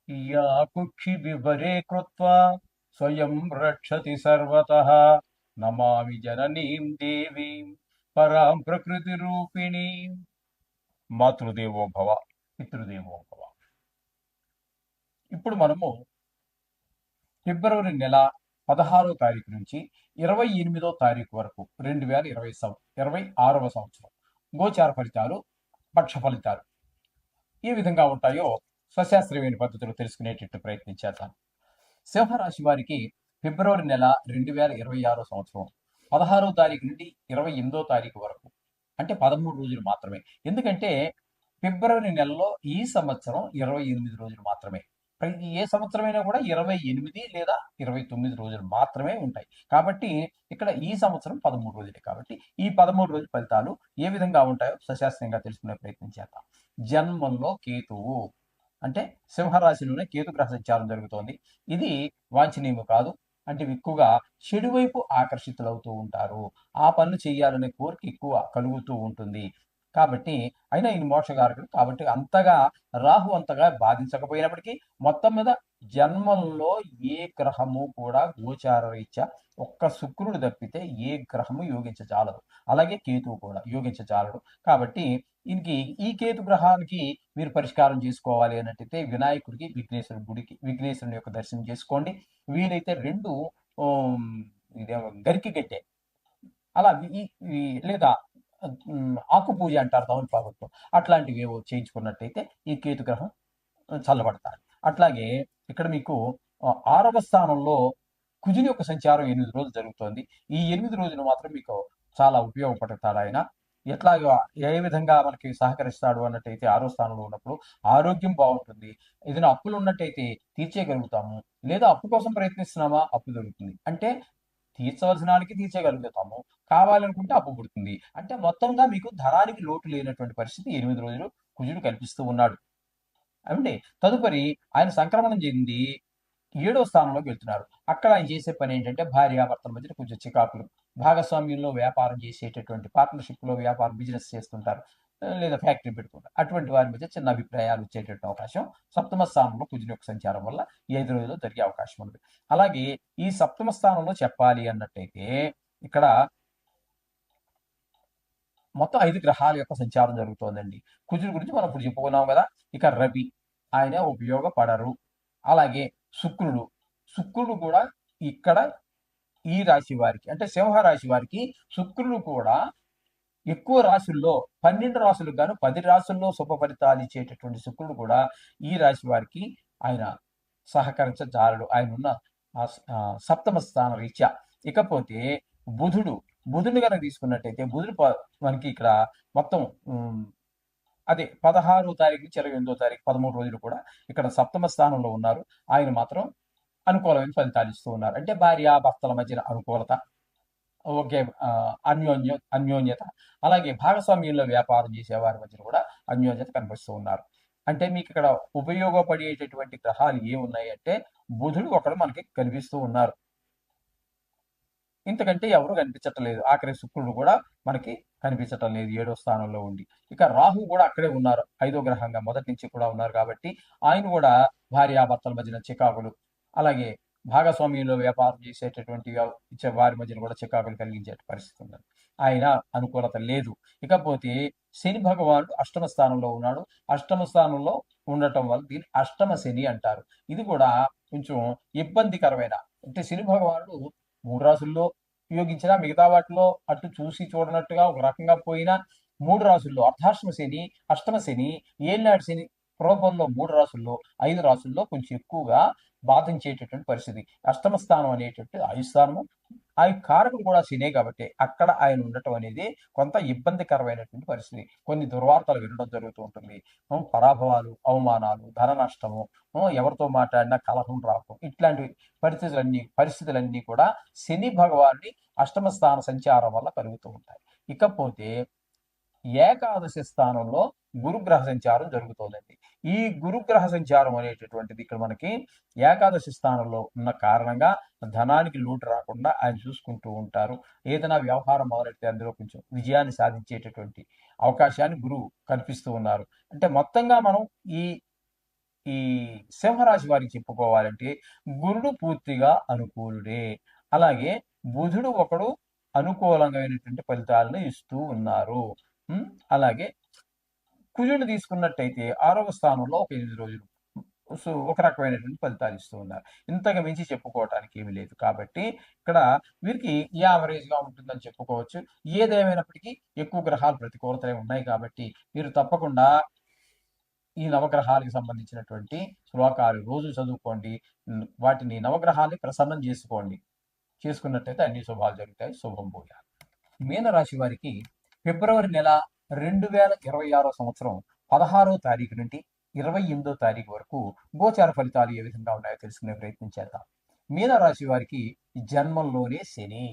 या कुक्षि विवरे कृत्वा स्वयं रक्षति सर्वतः नमामि जननीं देवीं परां प्रकृतिरूपिणीं మాతృదేవో భవ పితృదేవో భవ. ఇప్పుడు మనము ఫిబ్రవరి నెల 16వ తారీఖు నుంచి 28వ తారీఖు వరకు 2026వ సంవత్సరం గోచార ఫలితాలు, పక్ష ఫలితాలు ఏ విధంగా ఉంటాయో స్వశాస్త్రీయమైన పద్ధతిలో తెలుసుకునేటట్టు ప్రయత్నం చేద్దాం. సింహరాశి వారికి ఫిబ్రవరి నెల 2026 సంవత్సరం 16వ తారీఖు నుండి 28వ తారీఖు వరకు, అంటే 13 రోజులు మాత్రమే. ఎందుకంటే ఫిబ్రవరి నెలలో ఈ సంవత్సరం 28 రోజులు మాత్రమే. ప్రతి ఏ సంవత్సరమైనా కూడా 28 లేదా 29 రోజులు మాత్రమే ఉంటాయి. కాబట్టి ఇక్కడ ఈ సంవత్సరం 13 రోజులే. కాబట్టి ఈ 13 రోజుల ఫలితాలు ఏ విధంగా ఉంటాయో సశాస్త్రంగా తెలుసుకునే ప్రయత్నం చేద్దాం. జన్మంలో కేతువు, అంటే సింహరాశిలోనే కేతు గ్రహ సంచారం జరుగుతోంది. ఇది వాంఛనీయము కాదు. అంటే ఎక్కువగా చెడు వైపు ఆకర్షితులవుతూ ఉంటారు. ఆ పనులు చేయాలనే కోరిక ఎక్కువ కలుగుతూ ఉంటుంది. కాబట్టి అయినా ఈయన మోక్షకారకుడు కాబట్టి అంతగా రాహు అంతగా బాధించకపోయినప్పటికీ మొత్తం మీద జన్మంలో ఏ గ్రహము కూడా గోచార రీత్యా ఒక్క శుక్రుడు తప్పితే ఏ గ్రహము యోగించజాలదు. అలాగే కేతువు కూడా యోగించజాలడు. కాబట్టి దీనికి ఈ కేతు గ్రహానికి మీరు పరిష్కారం చేసుకోవాలి అన్నట్టయితే వినాయకుడికి, విఘ్నేశ్వరుడి గుడికి, విఘ్నేశ్వరుని యొక్క దర్శనం చేసుకోండి. వీలైతే రెండు గరికి గట్టే అలా లేదా ఆకు పూజ అంటారు తమలపాకుతో, అట్లాంటివి ఏవో చేయించుకున్నట్టయితే ఈ కేతు గ్రహం చల్లబడతారు. అట్లాగే ఇక్కడ మీకు 6వ స్థానంలో కుజుని యొక్క సంచారం 8 రోజులు జరుగుతోంది. ఈ 8 రోజులు మాత్రం మీకు చాలా ఉపయోగపడతాడు ఆయన. ఎట్లాగా ఏ విధంగా మనకి సహకరిస్తాడు అన్నట్టయితే 6వ స్థానంలో ఉన్నప్పుడు ఆరోగ్యం బాగుంటుంది. ఏదైనా అప్పులు ఉన్నట్టయితే తీర్చేయగలుగుతాము. లేదా అప్పు కోసం ప్రయత్నిస్తున్నామా, అప్పు దొరుకుతుంది. అంటే తీర్చవలసిన వానికి తీర్చగలుగుతాము, కావాలనుకుంటే అప్పు పుడుతుంది. అంటే మొత్తంగా మీకు ధనానికి లోటు లేనటువంటి పరిస్థితి 8 రోజులు కుజుడు కల్పిస్తూ ఉన్నాడు. అంటే తదుపరి ఆయన సంక్రమణం చెంది 7వ స్థానంలోకి వెళ్తున్నారు. అక్కడ ఆయన చేసే పని ఏంటంటే భార్యాభర్తల మధ్య కొంచెం చికాకులు, భాగస్వామ్యంలో వ్యాపారం చేసేటటువంటి పార్ట్నర్షిప్లో వ్యాపారం బిజినెస్ చేస్తుంటారు, లేదా ఫ్యాక్టరీ పెట్టుకుంటారు. అటువంటి వారి మధ్య చిన్న అభిప్రాయాలు వచ్చేటటువంటి అవకాశం సప్తమ స్థానంలో కుజుని యొక్క సంచారం వల్ల 5 రోజుల్లో జరిగే అవకాశం ఉంది. అలాగే ఈ సప్తమ స్థానంలో చెప్పాలి అన్నట్టయితే ఇక్కడ మొత్తం 5 గ్రహాల యొక్క సంచారం జరుగుతోందండి. కుజుడి గురించి మనం ఇప్పుడు చెప్పుకున్నాం కదా. ఇక రవి, ఆయన ఉపయోగపడరు. అలాగే శుక్రుడు కూడా ఇక్కడ ఈ రాశి వారికి, అంటే సింహరాశి వారికి శుక్రుడు కూడా ఎక్కువ రాశుల్లో 12 రాశులకు గాను 10 రాశుల్లో శుభ ఫలితాలు ఇచ్చేటటువంటి శుక్రుడు కూడా ఈ రాశి వారికి ఆయన సహకరించజాలడు, ఆయన ఉన్న సప్తమ స్థాన రీత్యా. ఇకపోతే బుధుడు కనుక తీసుకున్నట్టయితే బుధుడు మనకి ఇక్కడ మొత్తం అదే 16వ తారీఖు నుంచి 28వ తారీఖు 13 రోజులు కూడా ఇక్కడ సప్తమ స్థానంలో ఉన్నారు. ఆయన మాత్రం అనుకూలమైన ఫలితాలు ఇస్తూ ఉన్నారు. అంటే భార్యాభర్తల మధ్యన అనుకూలత, ఓకే, అన్యోన్యత, అలాగే భాగస్వామ్యంలో వ్యాపారం చేసే వారి మధ్యన కూడా అన్యోన్యత కనిపిస్తూ ఉన్నారు. అంటే మీకు ఇక్కడ ఉపయోగపడేటటువంటి గ్రహాలు ఏమున్నాయి అంటే బుధుడు ఒకడు మనకి కనిపిస్తూ ఉన్నారు. ఇంతకంటే ఎవరు కనిపించటం లేదు. ఆఖరి శుక్రుడు కూడా మనకి కనిపించటం లేదు 7వ స్థానంలో ఉండి. ఇక రాహు కూడా అక్కడే ఉన్నారు, 5వ గ్రహంగా మొదటి నుంచి కూడా ఉన్నారు. కాబట్టి ఆయన కూడా భార్యాభర్తల మధ్యన చికాకులు, అలాగే భాగస్వామ్యంలో వ్యాపారం చేసేటటువంటి వారి మధ్యన కూడా చికాకులు కలిగించే పరిస్థితి ఉన్నది. ఆయన అనుకూలత లేదు. ఇకపోతే శని భగవానుడు అష్టమ స్థానంలో ఉన్నాడు. అష్టమ స్థానంలో ఉండటం వల్ల దీన్ని అష్టమ శని అంటారు. ఇది కూడా కొంచెం ఇబ్బందికరమైన, అంటే శని భగవానుడు 3 రాసుల్లో యోగించినా మిగతా వాటిలో అటు చూసి చూడనట్టుగా ఒక రకంగా పోయినా 3 రాసుల్లో అర్ధాష్టమ శని, అష్టమ శని, ఏళ్ళనాటి శని రూపంలో 3 రాసుల్లో 5 రాసుల్లో కొంచెం ఎక్కువగా బాధించేటటువంటి పరిస్థితి. అష్టమ స్థానం అనేటటువంటి ఆయుస్థానము, ఆ కారకుడు కూడా శనే కాబట్టి అక్కడ ఆయన ఉండటం అనేది కొంత ఇబ్బందికరమైనటువంటి పరిస్థితి. కొన్ని దుర్వార్తలు వినడం జరుగుతూ ఉంటుంది. పరాభవాలు, అవమానాలు, ధన నష్టము, ఎవరితో మాట్లాడినా కలహం రావడం, ఇట్లాంటి పరిస్థితులన్నీ కూడా శని భగవాన్ని అష్టమ స్థాన సంచారం వల్ల కలుగుతూ ఉంటాయి. ఇకపోతే ఏకాదశి స్థానంలో గురుగ్రహ సంచారం జరుగుతోందండి. ఈ గురుగ్రహ సంచారం అనేటటువంటిది ఇక్కడ మనకి ఏకాదశి స్థానంలో ఉన్న కారణంగా ధనానికి లోటు రాకుండా ఆయన చూసుకుంటూ ఉంటారు. ఏదైనా వ్యవహారం మొదలెడితే అందులో కొంచెం విజయాన్ని సాధించేటటువంటి అవకాశాన్ని గురువు కల్పిస్తూ ఉన్నారు. అంటే మొత్తంగా మనం ఈ ఈ సింహరాశి వారికి చెప్పుకోవాలంటే గురుడు పూర్తిగా అనుకూలుడే. అలాగే బుధుడు ఒకడు అనుకూలమైనటువంటి ఫలితాలను ఇస్తూ ఉన్నారు. ఉమ్, అలాగే కుజుడు తీసుకున్నట్టయితే 6వ స్థానంలో ఒక 8 రోజులు ఒక రకమైనటువంటి ఫలితాలు ఇస్తూ ఉన్నారు. ఇంతకు మించి చెప్పుకోవటానికి ఏమీ లేదు. కాబట్టి ఇక్కడ వీరికి యావరేజ్ గా ఉంటుందని చెప్పుకోవచ్చు. ఏదేమైనప్పటికీ ఎక్కువ గ్రహాలు ప్రతికూలతలే ఉన్నాయి కాబట్టి మీరు తప్పకుండా ఈ నవగ్రహాలకు సంబంధించినటువంటి శ్లోకాలు రోజు చదువుకోండి. వాటిని నవగ్రహాన్ని ప్రసన్నం చేసుకోండి. చేసుకున్నట్టయితే అన్ని శుభాలు జరుగుతాయి. శుభం భూయాలు. మీనరాశి వారికి ఫిబ్రవరి నెల 2026 సంవత్సరం 16వ తారీఖు నుండి 28వ తారీఖు వరకు గోచార ఫలితాలు ఏ విధంగా ఉన్నాయో తెలుసుకునే ప్రయత్నం చేద్దాం. మీనరాశి వారికి జన్మంలోనే శని.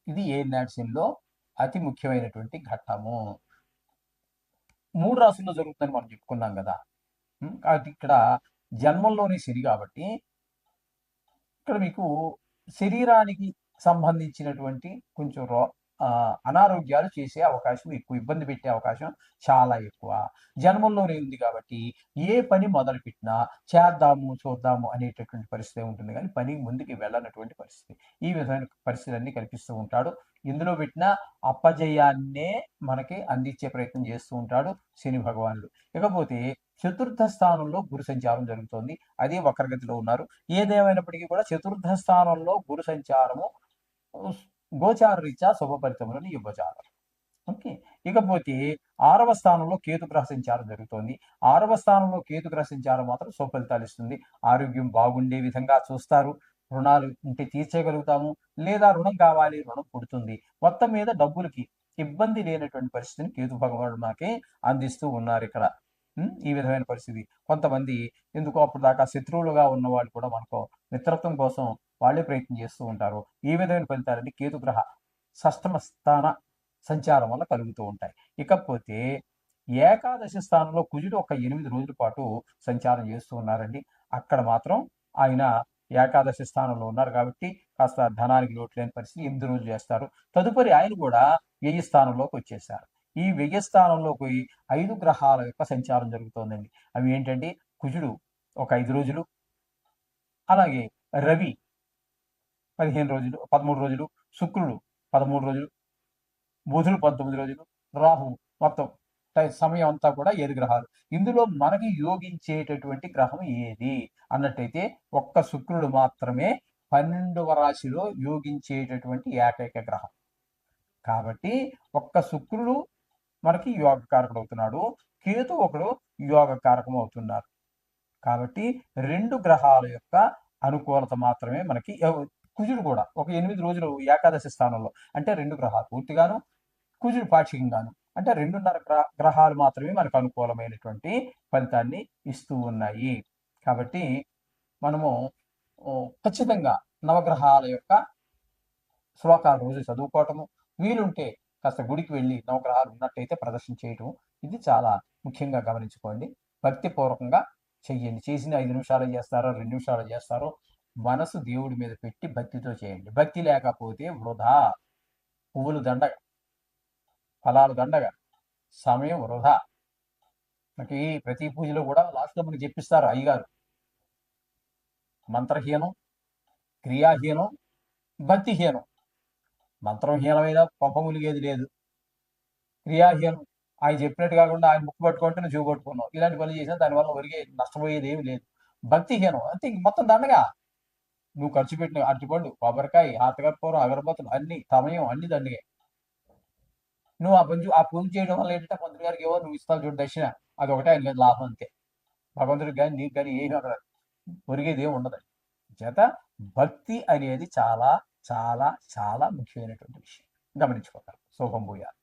ఇది ఏనాటి శనిలో అతి ముఖ్యమైనటువంటి ఘట్టము. 3 రాశుల్లో జరుగుతుందని మనం చెప్పుకున్నాం కదా. కాబట్టి ఇక్కడ జన్మంలోనే శని కాబట్టి ఇక్కడ మీకు శరీరానికి సంబంధించినటువంటి కొంచెం అనారోగ్యాలు చేసే అవకాశం ఎక్కువ, ఇబ్బంది పెట్టే అవకాశం చాలా ఎక్కువ. జన్మంలోనే ఉంది కాబట్టి ఏ పని మొదలు పెట్టినా చేద్దాము చూద్దాము అనేటటువంటి పరిస్థితి ఉంటుంది, కానీ పని ముందుకు వెళ్ళనటువంటి పరిస్థితి. ఈ విధమైన పరిస్థితులన్నీ కల్పిస్తూ ఉంటాడు. ఇందులో పెట్టిన అపజయాన్నే మనకి అందించే ప్రయత్నం చేస్తూ ఉంటాడు శని భగవానుడు. ఇకపోతే చతుర్థ స్థానంలో గురు సంచారం జరుగుతోంది. అదే వక్రగతిలో ఉన్నారు. ఏదేమైనప్పటికీ కూడా చతుర్థ స్థానంలో గురు సంచారము గోచార రీత్యా శుభ ఫలితములను ఇవ్వజాలరు. ఓకే. ఇకపోతే 6వ స్థానంలో కేతు గ్రహ సంచారం జరుగుతోంది. 6వ స్థానంలో కేతు గ్రహ సంచారం మాత్రం శుభ ఫలితాలు ఇస్తుంది. ఆరోగ్యం బాగుండే విధంగా చూస్తారు. రుణాలు ఉంటే తీర్చేయగలుగుతాము, లేదా రుణం కావాలి, రుణం పుడుతుంది. మొత్తం మీద డబ్బులకి ఇబ్బంది లేనటువంటి పరిస్థితిని కేతు భగవానుడు మనకి అందిస్తూ ఉన్నారు ఇక్కడ. ఈ విధమైన పరిస్థితి. కొంతమంది ఎందుకో అప్పుడు దాకా శత్రువులుగా ఉన్న వాళ్ళు కూడా మనకు మిత్రత్వం కోసం వాళ్ళే ప్రయత్నం చేస్తూ ఉంటారు. ఈ విధమైన ఫలితాలన్నీ కేతు గ్రహ షష్టమ స్థాన సంచారం వల్ల కలుగుతూ ఉంటాయి. ఇకపోతే ఏకాదశి స్థానంలో కుజుడు ఒక 8 రోజుల పాటు సంచారం చేస్తూ ఉన్నారండి. అక్కడ మాత్రం ఆయన ఏకాదశి స్థానంలో ఉన్నారు కాబట్టి కాస్త ధనానికి లోటు లేని పరిస్థితి 8 రోజులు చేస్తారు. తదుపరి ఆయన కూడా వ్యయ స్థానంలోకి వచ్చేసారు. ఈ వ్యయ స్థానంలోకి 5 గ్రహాల యొక్క సంచారం జరుగుతోందండి. అవి ఏంటంటే కుజుడు ఒక 5 రోజులు, అలాగే రవి 15 రోజులు, 13 రోజులు, శుక్రుడు 13 రోజులు, బుధుడు 19 రోజులు, రాహు మొత్తం సమయం అంతా కూడా 7 గ్రహాలు. ఇందులో మనకి యోగించేటటువంటి గ్రహం ఏది అన్నట్టయితే ఒక్క శుక్రుడు మాత్రమే 12వ రాశిలో యోగించేటటువంటి ఏకైక గ్రహం. కాబట్టి ఒక్క శుక్రుడు మనకి యోగకారకుడు అవుతున్నాడు, కేతు ఒకడు యోగకారకం అవుతున్నారు. కాబట్టి 2 గ్రహాల యొక్క అనుకూలత మాత్రమే మనకి. కుజుడు కూడా ఒక 8 రోజులు ఏకాదశి స్థానంలో, అంటే 2 గ్రహాలు పూర్తిగాను, కుజుడు పాక్షికంగాను, అంటే 2.5 గ్రహాలు మాత్రమే మనకు అనుకూలమైనటువంటి ఫలితాన్ని ఇస్తూ ఉన్నాయి. కాబట్టి మనము ఖచ్చితంగా నవగ్రహాల యొక్క శ్లోకాలు రోజు చదువుకోవటము, వీలుంటే కాస్త గుడికి వెళ్ళి నవగ్రహాలు ఉన్నట్టయితే ప్రదర్శన చేయటం, ఇది చాలా ముఖ్యంగా గమనించుకోండి. భక్తిపూర్వకంగా చెయ్యండి. చేసిన 5 నిమిషాలు చేస్తారో 2 నిమిషాలు చేస్తారో మనసు దేవుడి మీద పెట్టి భక్తితో చేయండి. భక్తి లేకపోతే వృధా. పువ్వులు దండగా, ఫలాలు దండగా, సమయం వృధా. మనకి ప్రతి పూజలో కూడా లాస్ట్లో మనకి చెప్పిస్తారు అయ్యగారు, మంత్రహీనం, క్రియాహీనం, భక్తిహీనం. మంత్రహీనమైన పంప ములిగేది లేదు. క్రియాహీనం, ఆయన చెప్పినట్టు కాకుండా ఆయన ముక్కు పట్టుకుంటే నువ్వు చెవు పట్టుకున్నావు. ఇలాంటి పనులు చేసినా దానివల్ల ఒరిగే నష్టపోయేది ఏమి లేదు. భక్తిహీనం అంతే, మొత్తం దండగా. నువ్వు ఖర్చు పెట్టిన అరటిపండు, కొబ్బరికాయ, హాతకర్పూరం, అగరబత్తులు అన్ని సమయం అన్ని దండగే. నువ్వు ఆ పూజ చేయడం వల్ల ఏంటంటే పంతులు గారికి ఏవో నువ్వు ఇస్తావు చూడు దక్షిణ, అది ఒకటే ఆయన లాభం అంతే. భగవంతుడికి కానీ నీకు కానీ ఏమి అక్కడ ఒరిగేది ఏమి ఉండదు. చేత భక్తి అనేది చాలా చాలా చాలా ముఖ్యమైనటువంటి విషయం, గమనించుకోగలరు. శుభం భూయాలు.